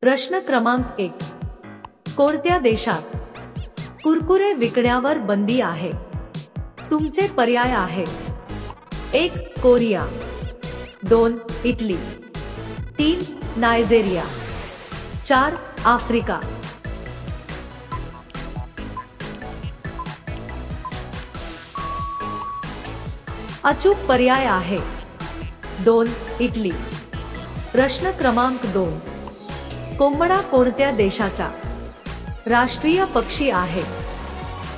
प्रश्न क्रमांक 1. कोणत्या देशात कुरकुरे विकण्यावर बंदी आहे? तुमचे पर्याय आहेत: 1. कोरिया, 2. इटली, 3. नायजेरिया, 4. आफ्रिका. अचूक पर्याय आहे 2. इटली. प्रश्न क्रमांक 2. कोंबडा कोणत्या देशाचा राष्ट्रीय पक्षी आहे?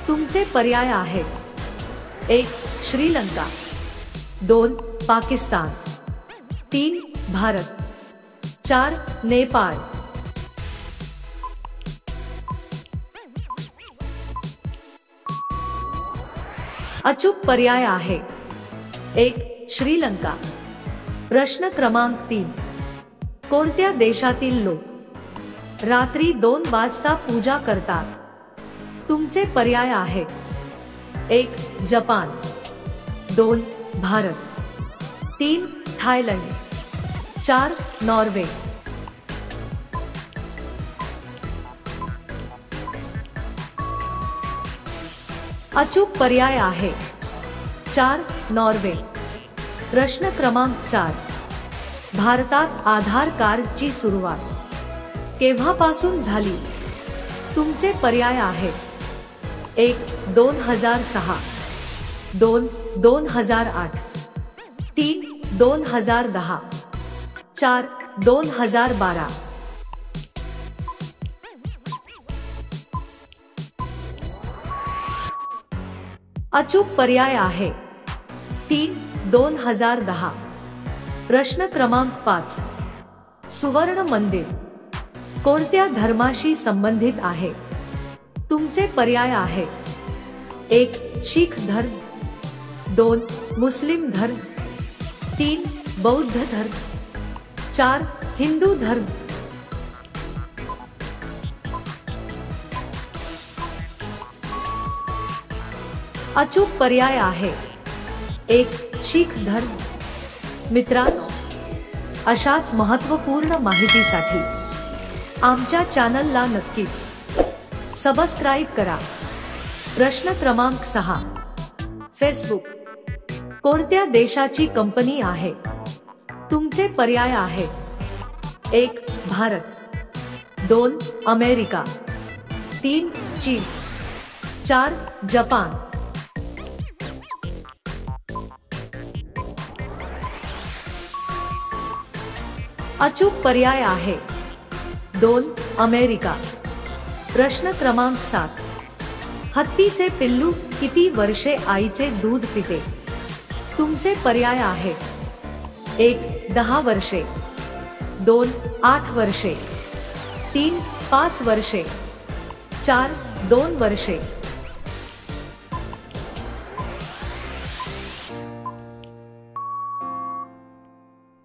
तुमचे पर्याय आहेत: 1. श्रीलंका, 2. पाकिस्तान, 3. भारत, 4. नेपाळ. अचूक पर्याय आहे 1. श्रीलंका. प्रश्न क्रमांक 3. कोणत्या देशातील लोक रात्री 2 वाजता पूजा करतात? तुमचे पर्याय आहेत: 1. जपान, 2. भारत, 3. थायलंड, 4. नॉर्वे. अचूक पर्याय आहे 4. नॉर्वे. प्रश्न क्रमांक 4. भारतात आधार कार्डची सुरुवात केव्हापासून झाली? तुमचे पर्याय आहेत: 1. 2006, 2. 2008, 3. 2010, 4. 2012. अचूक पर्याय आहे 3. 2010. प्रश्न क्रमांक 5. सुवर्ण मंदिर कोणत्या धर्माशी संबंधित आहे? तुमचे पर्याय आहेत: 1. शीख धर्म, 2. मुस्लिम धर्म, 3. बौद्ध धर्म, 4. हिंदू धर्म. अचूक पर्याय आहे 1. शीख धर्म. मित्रांनो, अशाच महत्त्वपूर्ण माहितीसाठी आमच्या चॅनलला नक्कीच सबस्क्राईब करा. प्रश्न क्रमांक 6. फेसबुक कोणत्या देशाची कंपनी आहे? तुमचे पर्याय आहेत: 1. भारत, 2. अमेरिका, 3. चीन, 4. जपान. अचूक पर्याय आहे 2. अमेरिका. प्रश्न क्रमांक 7. हत्तीचे पिल्लू किती वर्षे आईचे दूध पिते? तुमचे पर्याय आहेत: 1. 10 वर्षे, 2. 8 वर्षे, 3. 5 वर्षे, 4. 2 वर्षे.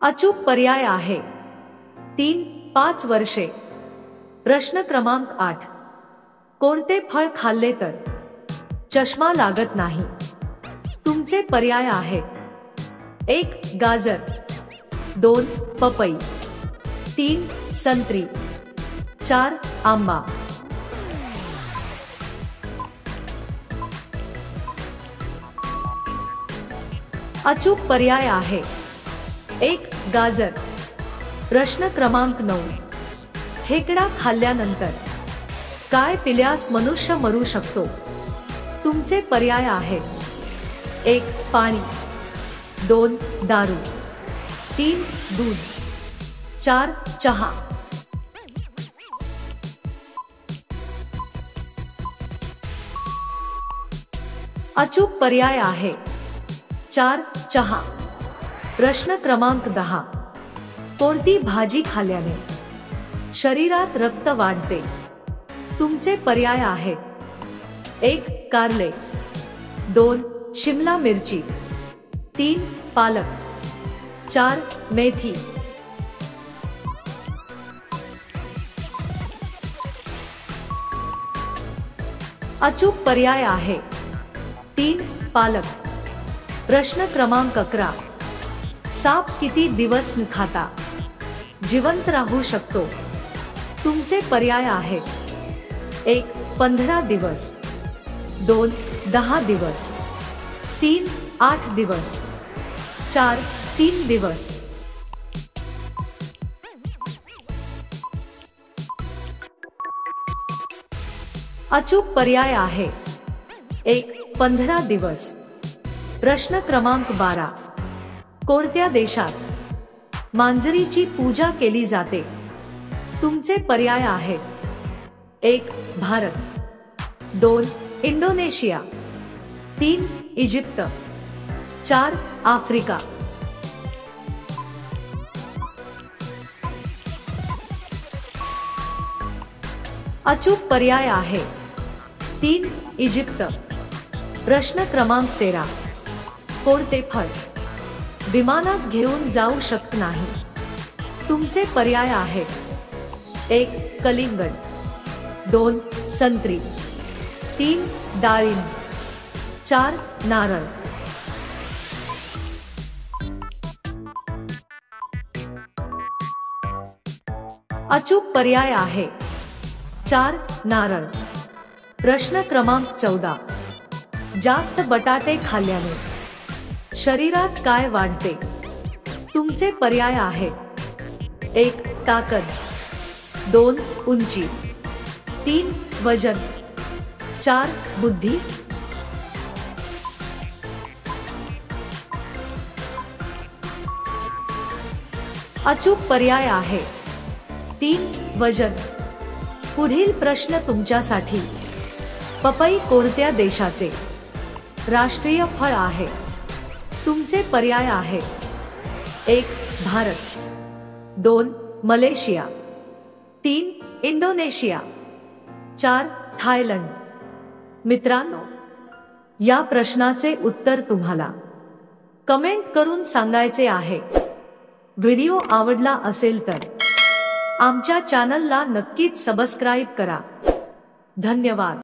अचूक पर्याय आहे 3. 5 वर्षे. प्रश्न क्रमांक 8. कोणते फळ खाल्ले तर चष्मा लागत नाही? तुमचे पर्याय आहेत: 1. गाजर, 2. पपई, 3. संत्री, 4. आंबा. अचूक पर्याय आहे 1. गाजर. प्रश्न क्रमांक 9. खेकडा खाल्ल्यानंतर काय पिल्यास मनुष्य मरू शकतो? तुमचे पर्याय आहेत: 1. पाणी, 2. दारू, 3. दूध, 4. चहा. अचूक पर्याय आहे 4. चहा. प्रश्न क्रमांक 10. कोणती भाजी खाल्ल्याने शरीरात रक्त वाढते? तुमचे पर्याय आहेत: 1. कारले, 2. शिमला मिरची, 3. पालक, 4. मेथी. अचूक पर्याय आहे 3. पालक. प्रश्न क्रमांक 11. साप किती दिवस न खाता जिवंत राहू शकतो? तुमचे पर्याय आहेत: 1. 15 दिवस, 2. 10 दिवस, 3. 8 दिवस, 4. 3 दिवस. अचूक पर्याय आहे 1. 15 दिवस. प्रश्न क्रमांक 12. कोणत्या देशात मांजरीची पूजा केली जाते? तुमचे पर्याय आहेत: 1. भारत, 2. इंडोनेशिया, 3. इजिप्त, 4. आफ्रिका. अचूक पर्याय आहे 3. इजिप्त. प्रश्न क्रमांक 13. कोणते फळ विमानात घेऊन जाऊ शकत नाही? तुमचे पर्याय आहेत: 1. कलिंगड, 2. संत्री, 3. डाळिंब, 4. नारळ. अचूक पर्याय आहे 4. नारळ. प्रश्न क्रमांक 14. जास्त बटाटे खाल्ल्याने शरीरात काय वाढते? तुमचे पर्याय आहेत: 1. ताकद, 2. उंची, 3. वजन, 4. बुद्धी. अचूक पर्याय आहे 3. वजन. पुढील प्रश्न तुमच्यासाठी. पपई कोणत्या देशाचे राष्ट्रीय फळ आहे? तुमचे पर्याय आहेत: 1. भारत, 2. मलेशिया, 3. इंडोनेशिया, 4. थायलंड. मित्रांनो, या प्रश्नाचे उत्तर तुम्हाला कमेंट करून सांगायचे आहे. व्हिडिओ आवडला असेल तर आमच्या चॅनलला नक्कीच सबस्क्राईब करा. धन्यवाद.